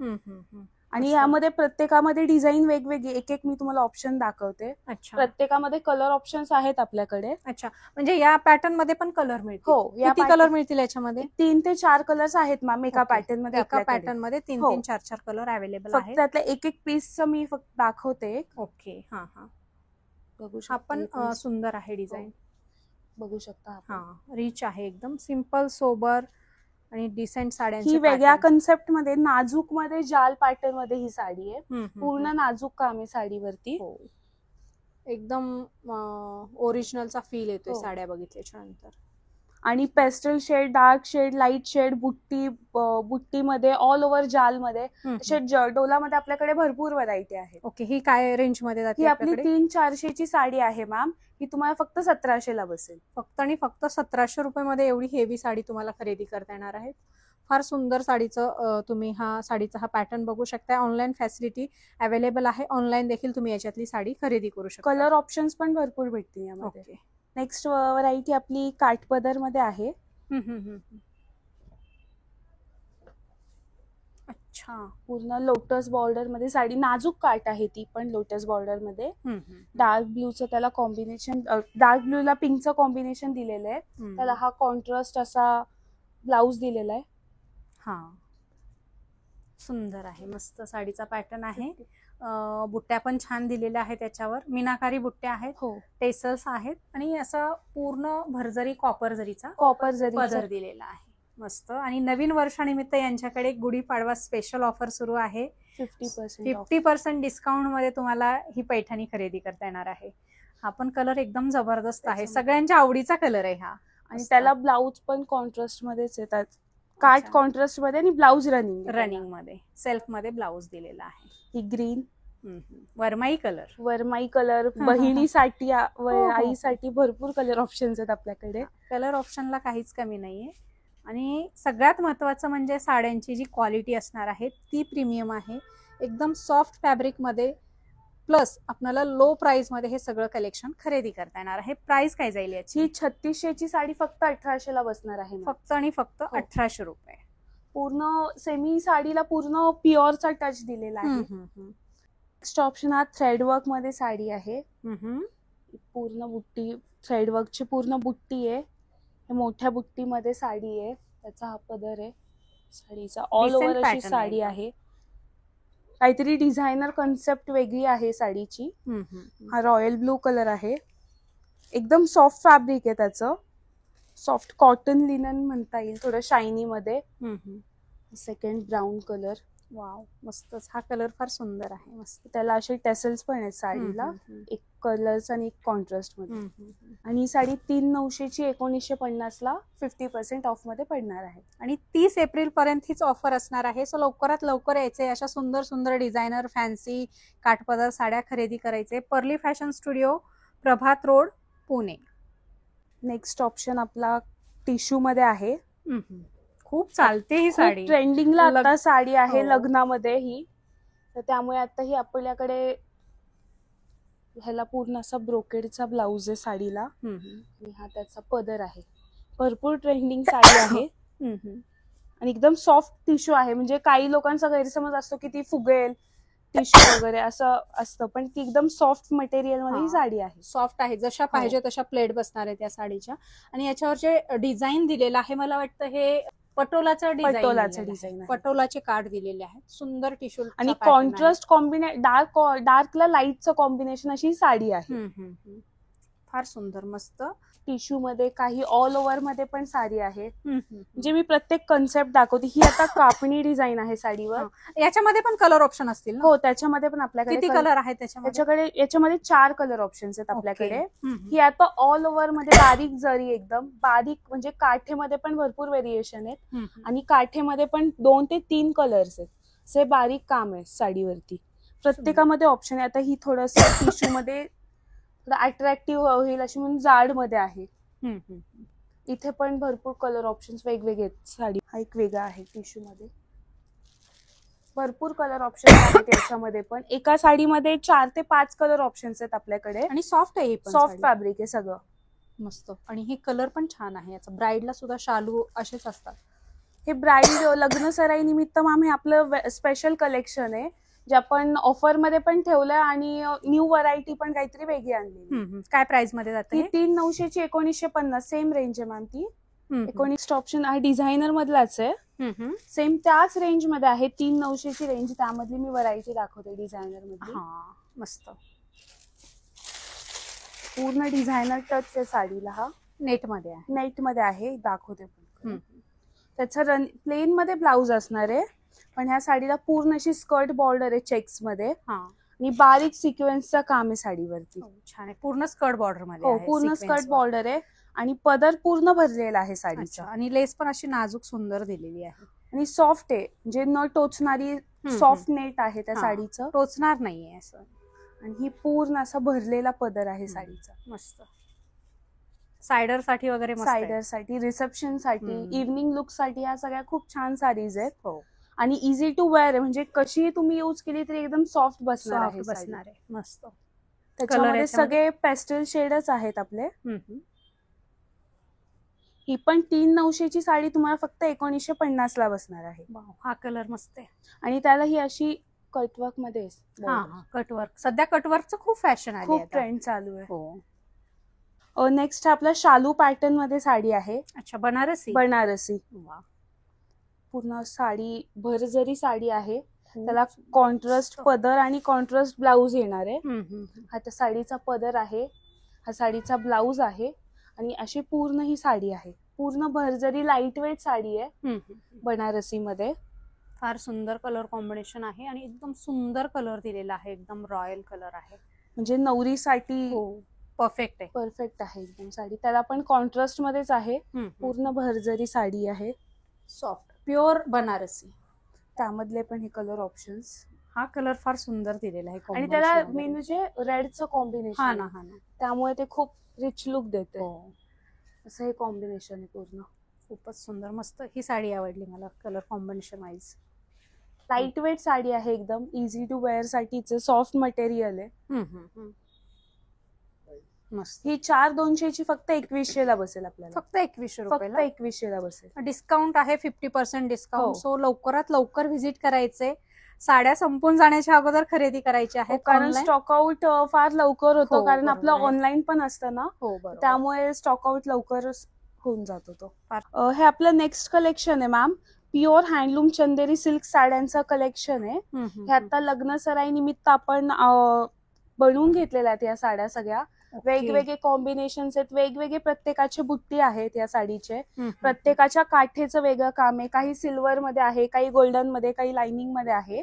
Speaker 2: आणि यामध्ये प्रत्येकामध्ये डिझाईन वेगवेगळी, एक एक मी तुम्हाला ऑप्शन दाखवते. प्रत्येकामध्ये कलर ऑप्शन्स आहेत आपल्याकडे.
Speaker 1: अच्छा, म्हणजे या पॅटर्न मध्ये पण कलर मिळतील?
Speaker 2: हो.
Speaker 1: किती कलर मिळतील याच्यामध्ये?
Speaker 2: 3 ते 4 कलर्स आहेत मॅम एका पॅटर्न मध्ये.
Speaker 1: एका पॅटर्न मध्ये 3 ते 4 कलर अवेलेबल आहेत.
Speaker 2: फक्त त्यातल्या एक एक पीसचं मी फक्त दाखवते.
Speaker 1: ओके. हा हा, बघू शकता. पण सुंदर आहे डिझाईन, बघू शकता. हा, रिच आहे, एकदम सिंपल सोबर आणि डिसेंट साड्यांची.
Speaker 2: ही वेगळ्या कन्सेप्ट मध्ये नाजूक मध्ये जाल पॅटर्न मध्ये ही साडी आहे. पूर्ण नाजूक काम आहे साडीवरती.
Speaker 1: एकदम ओरिजिनलचा फील येतोय साड्या बघितल्याच्या नंतर.
Speaker 2: आणि pastel shade, dark shade, light shade, बुट्टीमध्ये, ऑल ओव्हर जाल मध्ये, अशा डोलामध्ये आपल्याकडे भरपूर व्हरायटी आहे.
Speaker 1: ओके. ही काय रेंज मध्ये जाते?
Speaker 2: ही आपली 300-400 ची साडी आहे मॅम. ही तुम्हाला फक्त 1700 ला बसेल.
Speaker 1: फक्त आणि फक्त 1700 रुपयामध्ये एवढी हेवी साडी तुम्हाला खरेदी करता येणार आहे. फार सुंदर साडीचं तुम्ही साडीचा हा पॅटर्न बघू शकता. ऑनलाईन फॅसिलिटी अवेलेबल आहे. ऑनलाईन देखील तुम्ही याच्यातली साडी खरेदी करू शकता.
Speaker 2: कलर ऑप्शन्स पण भरपूर भेटतील यामध्ये. नेक्स्ट व्हरायटी आपली काठपदर मध्ये आहे. अच्छा. पूर्ण लोटस बॉर्डर मध्ये साडी, नाजूक काठ आहे ती पण लोटस बॉर्डर मध्ये. डार्क ब्ल्यूचं त्याला कॉम्बिनेशन, डार्क ब्ल्यूला पिंकचं कॉम्बिनेशन दिलेलं आहे. त्याला हा कॉन्ट्रास्ट असा ब्लाउज दिलेला आहे.
Speaker 1: हा, सुंदर आहे, मस्त साडीचा पॅटर्न आहे. बुट्ट्या पण छान दिलेल्या आहेत त्याच्यावर. मीनाकारी बुट्ट्या आहेत. टेसल्स आहेत आणि असं पूर्ण भरजरी कॉपर जरीचा पदर दिलेला आहे. मस्त. आणि नवीन वर्षानिमित्त यांच्याकडे गुढीपाडवा स्पेशल ऑफर सुरू आहे. 50% डिस्काउंट मध्ये तुम्हाला ही पैठणी खरेदी करता येणार आहे. हा पण कलर एकदम जबरदस्त आहे, सगळ्यांच्या आवडीचा कलर आहे हा.
Speaker 2: आणि त्याला ब्लाउज पण कॉन्ट्रास्ट मध्येच येतात. काठ कॉन्ट्रास्ट मध्ये आणि ब्लाउज रनिंग
Speaker 1: मध्ये, सेल्फ मध्ये ब्लाउज दिलेला आहे.
Speaker 2: ही ग्रीन,
Speaker 1: वरमाई
Speaker 2: कलर बहिणीसाठी, आईसाठी भरपूर कलर ऑप्शन्स आहेत आपल्याकडे.
Speaker 1: कलर ऑप्शनला काहीच कमी नाहीये. आणि सगळ्यात महत्वाचं म्हणजे साड्यांची जी क्वालिटी असणार आहे ती प्रीमियम आहे. एकदम सॉफ्ट फॅब्रिक मध्ये, प्लस आपल्याला लो प्राइस मध्ये हे सगळं कलेक्शन खरेदी करता येणार आहे. प्राइस काय जाईल याची?
Speaker 2: ही 3600 ची साडी फक्त 1800 ला बसणार आहे.
Speaker 1: फक्त आणि फक्त 1800 रुपये.
Speaker 2: पूर्ण सेमी साडीला पूर्ण प्युअरचा टच दिलेला आहे. नेक्स्ट ऑप्शन हा थ्रेडवर्क मध्ये साडी आहे. पूर्ण बुट्टी, थ्रेडवर्कची पूर्ण बुट्टी आहे. मोठ्या बुट्टीमध्ये साडी आहे. त्याचा हा पदर आहे साडीचा. ऑल ओव्हर अशी साडी आहे. काहीतरी डिझायनर कन्सेप्ट वेगळी आहे साडीची. हा रॉयल ब्लू कलर आहे. एकदम सॉफ्ट फॅब्रिक आहे त्याचं. सॉफ्ट कॉटन लिनन म्हणता येईल, थोडं शायनी मध्ये. Second brown colour.
Speaker 1: वाव, मस्तच. हा कलर फार सुंदर आहे, मस्त.
Speaker 2: त्याला असे टेसल्स पण आहेत साडीला, एक कलर्स आणि एक कॉन्ट्रास्ट मध्ये. आणि ही साडी 3900 ची 1950 ला 50% ऑफ मध्ये पडणार आहे.
Speaker 1: आणि 30 एप्रिल पर्यंत हीच ऑफर असणार आहे. सो लवकरात लवकर यायचे, अशा सुंदर सुंदर डिझायनर फॅन्सी काठपदर साड्या खरेदी करायचे. पर्ली फॅशन स्टुडिओ, प्रभात रोड, पुणे.
Speaker 2: नेक्स्ट ऑप्शन आपला टिश्यू मध्ये आहे.
Speaker 1: खूप चालते ही साडी,
Speaker 2: ट्रेंडिंगला आता साडी आहे लग्नामध्ये ही. तर त्यामुळे आता ही आपल्याकडे ह्याला पूर्ण असा ब्रोकेडचा ब्लाउज आहे साडीला. आणि हा त्याचा पदर आहे. भरपूर ट्रेंडिंग साडी आहे. आणि एकदम सॉफ्ट टिश्यू आहे. म्हणजे काही लोकांचा गैरसमज असतो की ती फुगेल, टिश्यू वगैरे असं असतं, पण ती एकदम सॉफ्ट मटेरियल मध्ये साडी आहे.
Speaker 1: सॉफ्ट आहे, जशा पाहिजे तशा प्लेट बसणार आहे त्या साडीच्या. आणि याच्यावर जे डिझाईन दिलेलं आहे, मला वाटतं हे पटोलाचं डिझाईन, पटोलाचे कार्ड दिलेले आहेत. सुंदर टिश्यू
Speaker 2: आणि कॉन्ट्रास्ट कॉम्बिनेशन, डार्कला लाईटचं कॉम्बिनेशन अशी साडी आहे.
Speaker 1: फार सुंदर, मस्त.
Speaker 2: टिश्यू मध्ये काही ऑल ओव्हर मध्ये पण साडी आहे. म्हणजे मी प्रत्येक कन्सेप्ट दाखवते. ही आता कापणी डिझाईन आहे साडीवर.
Speaker 1: याच्यामध्ये पण कलर ऑप्शन असतील?
Speaker 2: हो, त्याच्यामध्ये पण आपल्याकडे
Speaker 1: किती कलर आहेत त्याच्यामध्ये?
Speaker 2: याच्यामध्ये 4 कलर ऑप्शन्स आहेत आपल्याकडे. ही आता ऑल ओव्हर मध्ये बारीक जरी, एकदम बारीक, म्हणजे काठेमध्ये पण भरपूर व्हेरिएशन आहेत. आणि काठेमध्ये पण 2 ते 3 कलर्स आहेत. असे बारीक काम आहे साडीवरती. प्रत्येकामध्ये ऑप्शन आहे. आता ही थोडस टिश्यू मध्ये अट्रॅक्टिव्ह होईल अशी म्हणून जाड मध्ये आहे. इथे पण भरपूर कलर ऑप्शन्स वेगवेगळे आहेत. साडी हा एक वेगळा आहे टिश्यू मध्ये. भरपूर कलर ऑप्शन्स आहेत याच्यामध्ये पण. एका साडीमध्ये 4 ते 5 कलर ऑप्शन्स आहेत आपल्याकडे.
Speaker 1: आणि सॉफ्ट आहे,
Speaker 2: सॉफ्ट फॅब्रिक आहे सगळं.
Speaker 1: मस्त. आणि हे कलर पण छान आहे याचा. ब्राईडला सुद्धा शालू असेच असतात.
Speaker 2: हे ब्राईड लग्न सराई निमित्त मॅम हे आपलं स्पेशल कलेक्शन आहे, जे आपण ऑफर मध्ये पण ठेवलंय आणि न्यू व्हरायटी पण काहीतरी वेगळी आणली.
Speaker 1: काय प्राइस मध्ये जाते?
Speaker 2: 3900 ची 1950 सेम रेंज आहे मॅम ती. 19 ऑप्शन आहे, डिझायनर मधलाच आहे. सेम त्याच रेंज मध्ये आहे. 3900 ची रेंज, त्यामधली मी व्हरायटी दाखवते डिझायनर मध्ये.
Speaker 1: मस्त.
Speaker 2: पूर्ण डिझायनर टच आहे साडीला. हा
Speaker 1: नेट मध्ये आहे.
Speaker 2: नेट मध्ये आहे, दाखवते पण. त्याचा प्लेन मध्ये ब्लाउज असणार आहे, पण ह्या साडीला पूर्ण अशी स्कर्ट बॉर्डर आहे चेक्स मध्ये आणि बारीक सिक्वेन्सचं काम आहे साडीवरती.
Speaker 1: छान आहे. पूर्ण स्कर्ट बॉर्डर मध्ये.
Speaker 2: हो, पूर्ण स्कर्ट बॉर्डर आहे आणि पदर पूर्ण भरलेला आहे साडीचा.
Speaker 1: आणि लेस पण अशी नाजूक सुंदर दिलेली आहे
Speaker 2: आणि सॉफ्ट आहे, म्हणजे न टोचणारी सॉफ्ट नेट आहे त्या साडीचं.
Speaker 1: टोचणार नाहीये असं.
Speaker 2: आणि ही पूर्ण असा भरलेला पदर आहे साडीचा.
Speaker 1: मस्त. सायडर साठी वगैरे,
Speaker 2: सायडर साठी, रिसेप्शन साठी, इव्हनिंग लुक साठी या सगळ्या खूप छान साडीज आहेत. आणि इझी टू वेअर आहे, म्हणजे कशी तुम्ही यूज केली तरी एकदम सॉफ्ट बसणार आहे.
Speaker 1: मस्त.
Speaker 2: त्याच्यामध्ये सगळे पेस्टल शेडच आहेत आपले. ही पण 3900 ची साडी तुम्हाला फक्त 1950 ला बसणार आहे.
Speaker 1: हा कलर मस्त आहे.
Speaker 2: आणि त्याला ही अशी कटवर्क मध्ये.
Speaker 1: कटवर्क सध्या कटवर्कचं खूप फॅशन आहे,
Speaker 2: खूप ट्रेंड चालू आहे. नेक्स्ट आपला शालू पॅटर्न मध्ये साडी आहे.
Speaker 1: अच्छा, बनारसी.
Speaker 2: बनारसी पूर्ण साडी भरजरी साडी आहे. त्याला कॉन्ट्रास्ट पदर आणि कॉन्ट्रास्ट ब्लाउज येणार आहे. हा त्या साडीचा पदर आहे, हा साडीचा ब्लाउज आहे आणि अशी पूर्ण ही साडी आहे. पूर्ण भरजरी लाईट वेट साडी आहे बनारसी मध्ये.
Speaker 1: फार सुंदर कलर कॉम्बिनेशन आहे आणि एकदम सुंदर कलर दिलेला आहे. एकदम रॉयल कलर आहे,
Speaker 2: म्हणजे नवरीसाठी
Speaker 1: परफेक्ट आहे.
Speaker 2: परफेक्ट आहे एकदम साडी. त्याला पण कॉन्ट्रास्ट मध्येच आहे. पूर्ण भरजरी साडी आहे,
Speaker 1: सॉफ्ट प्युअर बनारसी.
Speaker 2: त्यामधले पण हे कलर ऑप्शन्स.
Speaker 1: हा कलर फार सुंदर दिलेला आहे
Speaker 2: आणि त्याला मेन म्हणजे रेडचं कॉम्बिनेशन, त्यामुळे ते खूप रिच लुक देते. असं हे कॉम्बिनेशन आहे पूर्ण.
Speaker 1: खूपच सुंदर. मस्त. ही साडी आवडली मला colour combination wise.
Speaker 2: Light weight sari आहे, एकदम इझी टू वेअर साठीच. सॉफ्ट मटेरियल आहे.
Speaker 1: मस्त.
Speaker 2: ही 4200 ची फक्त 2100 ला बसेल आपल्याला.
Speaker 1: फक्त 2100 रुपयाला.
Speaker 2: 2100 ला बसेल.
Speaker 1: डिस्काउंट आहे 50% डिस्काउंट. सो लवकरात लवकर व्हिजिट करायचे. साड्या संपून जाण्याच्या अगोदर खरेदी करायची आहे,
Speaker 2: कारण स्टॉक आउट फार लवकर होतो. कारण आपलं ऑनलाईन पण असतं ना, त्यामुळे स्टॉक आउट लवकर होऊन जातो तो. हे आपलं नेक्स्ट कलेक्शन आहे मॅम. प्युअर हँडलूम चंदेरी सिल्क साड्यांचं कलेक्शन आहे. हे आता लग्न सराई निमित्त आपण बनवून घेतलेल्या आहेत या साड्या सगळ्या. वेगवेगळे कॉम्बिनेशन्स आहेत, वेगवेगळे प्रत्येकाचे बुट्टी आहेत या साडीचे. प्रत्येकाच्या काठेचं वेगळं काम आहे. काही सिल्वर मध्ये आहे, काही गोल्डन मध्ये, काही लाइनिंग मध्ये आहे,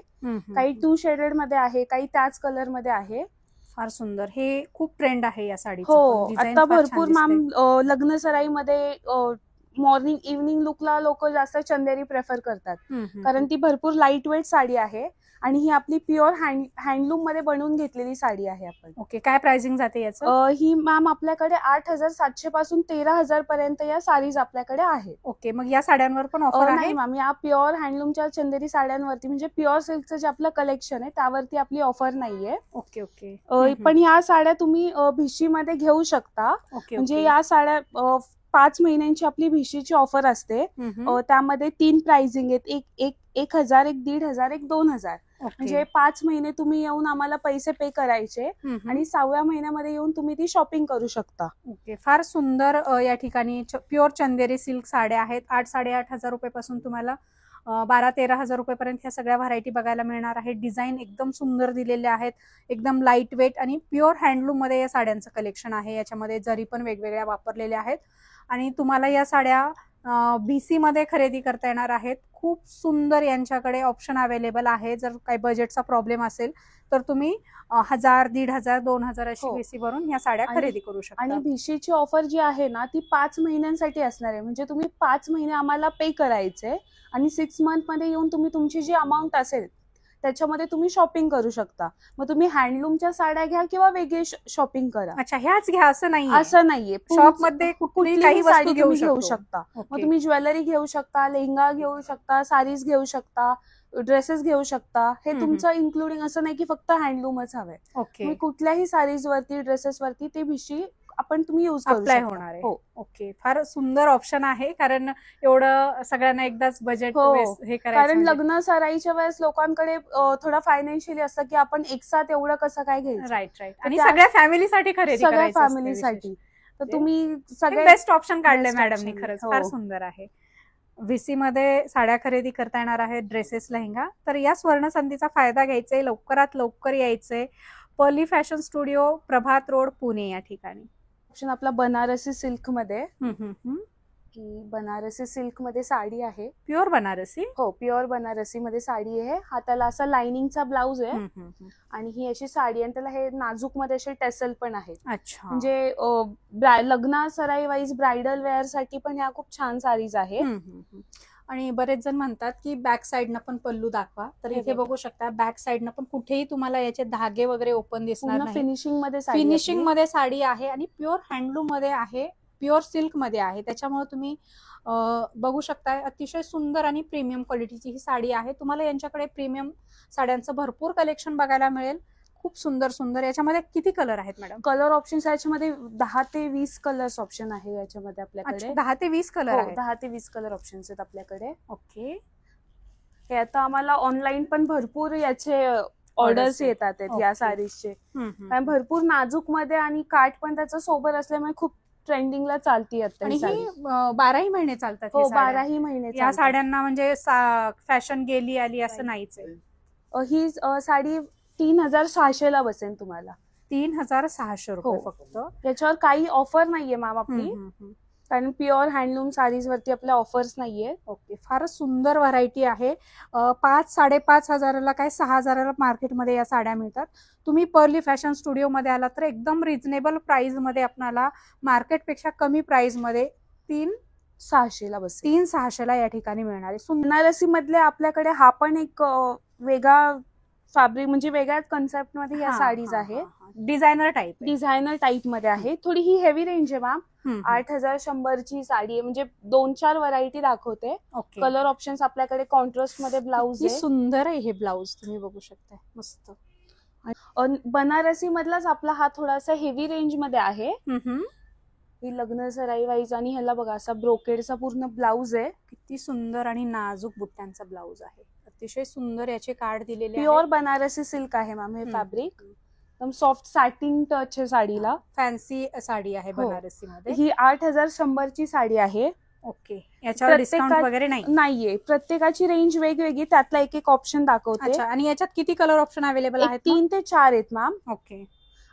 Speaker 2: काही 2 शेडेड मध्ये आहे, काही त्याच कलर मध्ये आहे.
Speaker 1: फार सुंदर. हे खूप ट्रेंड आहे या साडीचं.
Speaker 2: हो, आता भरपूर मॅम लग्न सराई मध्ये मॉर्निंग इव्हनिंग लुकला लोक जास्त चंदेरी प्रेफर करतात, कारण ती भरपूर लाईट वेट साडी आहे आणि ही आपली प्युअर हँडलूम मध्ये बनवून घेतलेली साडी आहे आपण.
Speaker 1: ओके, काय प्राइसिंग जाते याचं?
Speaker 2: ही मॅम आपल्याकडे 8700 पासून 13000 पर्यंत या साडीज आपल्याकडे आहेत.
Speaker 1: ओके, मग या साड्यांवर पण ऑफर आहे?
Speaker 2: नाही मॅम, या प्युअर हँडलूमच्या चंदेरी साड्यांवरती, म्हणजे प्युअर सिल्कचं जे आपलं कलेक्शन आहे त्यावरती आपली ऑफर नाहीये.
Speaker 1: Okay okay.
Speaker 2: पण या साड्या तुम्ही भिशीमध्ये घेऊ शकता. म्हणजे या साड्या 5 महिन्यांची आपली भिशीची ऑफर असते. त्यामध्ये 3 प्राइसिंग आहेत, एक 1000, एक 1500, एक 2000. म्हणजे 5 महिने तुम्ही येऊन आम्हाला पैसे पे करायचे आणि 6व्या महिन्यामध्ये येऊन तुम्ही ती शॉपिंग करू शकता.
Speaker 1: ओके, फार सुंदर या ठिकाणी प्युअर चंदेरी सिल्क साड्या आहेत. 8-8.5 रुपयापासून तुम्हाला 12-13 रुपयापर्यंत ह्या सगळ्या व्हरायटी बघायला मिळणार आहेत. डिझाईन एकदम सुंदर दिलेले आहेत, एकदम लाईट वेट आणि प्युअर हँडलूम मध्ये या साड्यांचं कलेक्शन आहे. याच्यामध्ये जरी पण वेगवेगळ्या वापरलेल्या आहेत आणि तुम्हाला या साड्या BC मध्ये खरेदी करता येणार आहेत. खूप सुंदर यांच्याकडे ऑप्शन अवेलेबल आहे. जर काही बजेटचा प्रॉब्लेम असेल तर तुम्ही 1000, 1500, 2000 अशी BC भरून या साड्या खरेदी करू शकता.
Speaker 2: आणि भिशीची ऑफर जी आहे ना ती 5 महिन्यांसाठी असणार आहे. म्हणजे तुम्ही 5 महिने आम्हाला पे करायचे आणि 6 मंथ मध्ये येऊन तुम्ही तुमची जी अमाऊंट असेल त्याच्यामध्ये तुम्ही शॉपिंग करू शकता. मग तुम्ही हँडलूमच्या साड्या घ्या किंवा वेगळी शॉपिंग करा.
Speaker 1: अच्छा, ह्याच घ्या असं नाही,
Speaker 2: असं नाहीये.
Speaker 1: शॉप मध्ये कुठलीही साडी
Speaker 2: घेऊ शकता. मग तुम्ही ज्वेलरी घेऊ शकता, लेहंगा घेऊ शकता, साडीज घेऊ शकता, ड्रेसेस घेऊ शकता. हे तुमचं इन्क्लुडिंग असं नाही की फक्त हँडलूमच हवंय.
Speaker 1: ओके,
Speaker 2: कुठल्याही साडीज वरती, ड्रेसेस वरती ते भिशी आपण तुम्ही यूज
Speaker 1: अप्लाय होणार आहे. ओके, फार सुंदर ऑप्शन आहे, कारण एवढं सगळ्यांना एकदाच बजेट हे करायचं.
Speaker 2: कारण लग्न सराईच्या वेळेस लोकांकडे थोडा फायनान्शियली असतं की आपण एक साथ एवढं कसं काय घ्यायचं.
Speaker 1: राईट. आणि सगळ्या फॅमिलीसाठी खरेदी
Speaker 2: सगळ्या फॅमिलीसाठी तर तुम्ही सगळे
Speaker 1: बेस्ट ऑप्शन काढले मॅडमनी. खरंच फार सुंदर आहे. व्हीसी मध्ये साड्या खरेदी करता येणार आहेत, ड्रेसेस, लेहंगा. तर या स्वर्ण संधीचा फायदा घ्यायचा, लवकरात लवकर यायचंय. पर्ली फॅशन स्टुडिओ, प्रभात रोड, पुणे या ठिकाणी.
Speaker 2: ऑप्शन आपला बनारसी सिल्क मध्ये, की बनारसी सिल्क मध्ये साडी आहे.
Speaker 1: प्युअर बनारसी?
Speaker 2: हो, प्युअर बनारसी मध्ये साडी आहे. हाताला असा लाइनिंगचा ब्लाउज आहे आणि ही अशी साडी, आणि त्याला हे नाजूक मध्ये असे टेसल पण आहेत.
Speaker 1: अच्छा,
Speaker 2: म्हणजे लग्न सराई वाईज ब्रायडल वेअर साठी पण ह्या खूप छान साडीज आहेत.
Speaker 1: आणि बरेच जण म्हणतात की बॅक साइडनं पण पल्लू दाखवा, तर इथे बघू शकता बॅक साइडनं पण कुठेही तुम्हाला याचे धागे वगैरे ओपन दिसणार नाही. फिनिशिंग मध्ये साडी आहे आणि प्युअर हँडलूम मध्ये आहे, प्युअर सिल्क मध्ये आहे. त्याच्यामुळे तुम्ही बघू शकता अतिशय सुंदर आणि प्रीमियम क्वालिटीची ही साडी आहे. तुम्हाला यांच्याकडे प्रीमियम साड्यांचं भरपूर कलेक्शन बघायला मिळेल. खूप सुंदर सुंदर. याच्यामध्ये किती कलर आहेत मॅडम?
Speaker 2: कलर ऑप्शन्स याच्यामध्ये 10 ते 20 कलर्स ऑप्शन आहे याच्यामध्ये आपल्याकडे.
Speaker 1: 10 ते 20 कलर आहेत.
Speaker 2: 10 ते 20 कलर ऑप्शन्स आहेत आपल्याकडे.
Speaker 1: ओके.
Speaker 2: हे आता आम्हाला ऑनलाईन पण भरपूर याचे ऑर्डर्स येतात या साडीजचे. कारण भरपूर नाजूक मध्ये आणि काठ पण त्याचं सोबर असल्यामुळे खूप ट्रेंडिंगला चालती आता.
Speaker 1: आणि ही 12ही महिने चालतात.
Speaker 2: हो, 12ही महिने
Speaker 1: या साड्यांना, म्हणजे फॅशन गेली आली असं नाहीच.
Speaker 2: ही साडी 3600 ला बसेल तुम्हाला.
Speaker 1: 3600 रुपये फक्त.
Speaker 2: त्याच्यावर काही ऑफर नाहीये मॅम आपली, कारण प्युअर हँडलूम साडीज वरती आपल्या ऑफर्स नाहीये.
Speaker 1: ओके, फारच सुंदर व्हरायटी आहे. 5-5.5 हजाराला, काय 6 हजाराला मार्केटमध्ये या साड्या मिळतात. तुम्ही पर्ली फॅशन स्टुडिओ मध्ये आला तर एकदम रिझनेबल प्राइस मध्ये आपल्याला मार्केटपेक्षा कमी प्राइस मध्ये
Speaker 2: 3600 ला बसेल.
Speaker 1: 3600 ला या ठिकाणी मिळणार आहे.
Speaker 2: बनारसी मधले आपल्याकडे हा पण एक वेगळा फॅब्रिक, म्हणजे वेगळ्याच कन्सेप्ट मध्ये या साडीज आहे.
Speaker 1: डिझायनर
Speaker 2: टाईप मध्ये आहे. थोडी ही हेवी रेंज आहे मॅम. 8100 ची साडी आहे. म्हणजे 2-4 व्हरायटी दाखवते. कलर ऑप्शन्स आपल्याकडे कॉन्ट्रास्ट मध्ये ब्लाउज आहे.
Speaker 1: सुंदर आहे हे ब्लाउज, तुम्ही बघू शकता, मस्त.
Speaker 2: बनारसी मधलाच आपला हा थोडासा हेवी रेंज मध्ये आहे. ही लग्न सराई वाईज, आणि ह्याला बघा असा ब्रोकेडचा पूर्ण ब्लाउज आहे.
Speaker 1: किती सुंदर आणि नाजूक बुट्ट्यांचा ब्लाउज आहे. अतिशय सुंदर याचे कार्ड दिलेले.
Speaker 2: प्युअर बनारसी सिल्क आहे मॅम हे फॅब्रिक. एकदम सॉफ्ट सॅटिन टच आहे साडीला.
Speaker 1: फॅन्सी साडी आहे बनारसी मध्ये.
Speaker 2: ही 8100 ची साडी आहे.
Speaker 1: ओके, याच्यावर डिस्काउंट वगैरे
Speaker 2: नाहीये. प्रत्येकाची रेंज वेगवेगळी, त्यातला एक ऑप्शन दाखवते.
Speaker 1: आणि याच्यात किती कलर ऑप्शन अवेलेबल आहेत?
Speaker 2: 3 ते 4 आहेत मॅम.
Speaker 1: ओके.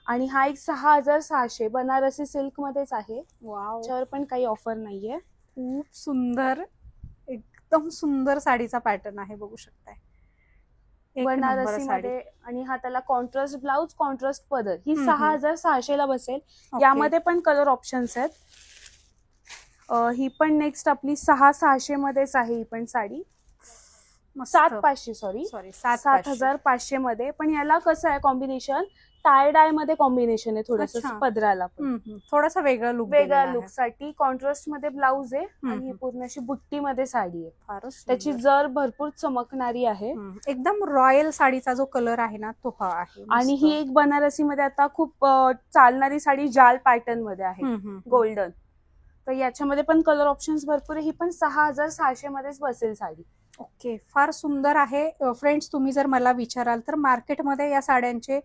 Speaker 2: आणि हा एक 6600 बनारसी सिल्क मध्येच आहे.
Speaker 1: वाव,
Speaker 2: त्याच्यावर पण काही ऑफर नाहीये.
Speaker 1: खूप सुंदर, एकदम सुंदर साडीचा पॅटर्न आहे, बघू शकताय
Speaker 2: बनारसी मध्ये. आणि हा त्याला कॉन्ट्रास्ट ब्लाउज, कॉन्ट्रास्ट पदर. ही 6600 ला बसेल. यामध्ये पण कलर ऑप्शन्स आहेत. ही पण नेक्स्ट आपली 6600 मध्येच आहे. ही पण साडी 7500 मध्ये. पण याला कसं आहे कॉम्बिनेशन, टाय डाय मध्ये कॉम्बिनेशन आहे थोडंसं पदराला.
Speaker 1: थोडासा वेगळा लुक
Speaker 2: साठी कॉन्ट्रास्ट मध्ये ब्लाउज आहे आणि पूर्ण अशी बुट्टी मध्ये साडी आहे. फारच त्याची जर भरपूर चमकणारी आहे.
Speaker 1: एकदम रॉयल साडीचा जो कलर आहे ना तो हा आहे.
Speaker 2: आणि ही एक बनारसी मध्ये आता खूप चालणारी साडी जाल पॅटर्न मध्ये आहे, गोल्डन. तर याच्यामध्ये पण कलर ऑप्शन्स भरपूर आहे. ही पण 6600 मध्येच बसेल साडी.
Speaker 1: ओके, फार सुंदर आहे. फ्रेंड्स, तुम्ही जर मला विचाराल तर मार्केटमध्ये या साड्यांचे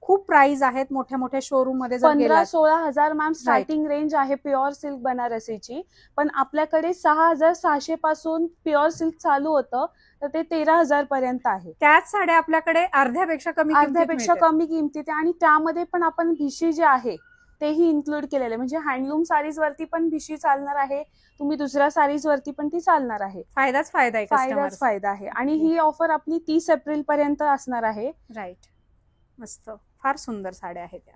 Speaker 1: खूप प्राइस आहेत. मोठ्या मोठ्या शोरूम मध्ये
Speaker 2: 15-16 हजार मॅम स्टार्टिंग रेंज आहे प्युअर सिल्क बनारसीची. पण आपल्याकडे 6600 पासून प्युअर सिल्क चालू होतं, तर ते 13,000 पर्यंत आहे.
Speaker 1: त्याच साड्या आपल्याकडे अर्ध्यापेक्षा
Speaker 2: कमी किमतीत. आणि त्यामध्ये पण आपण भिशी जे आहे तेही इन्क्लूड केलेले. म्हणजे हँडलूम साडीज वरती पण भिशी चालणार आहे. तुम्ही दुसऱ्या साडीज वरती पण ती चालणार आहे.
Speaker 1: फायदाच
Speaker 2: फायदा आहे. आणि ही ऑफर आपली 30 एप्रिल पर्यंत असणार आहे.
Speaker 1: राईट, मस्त, फार सुंदर साड्या आहेत त्या.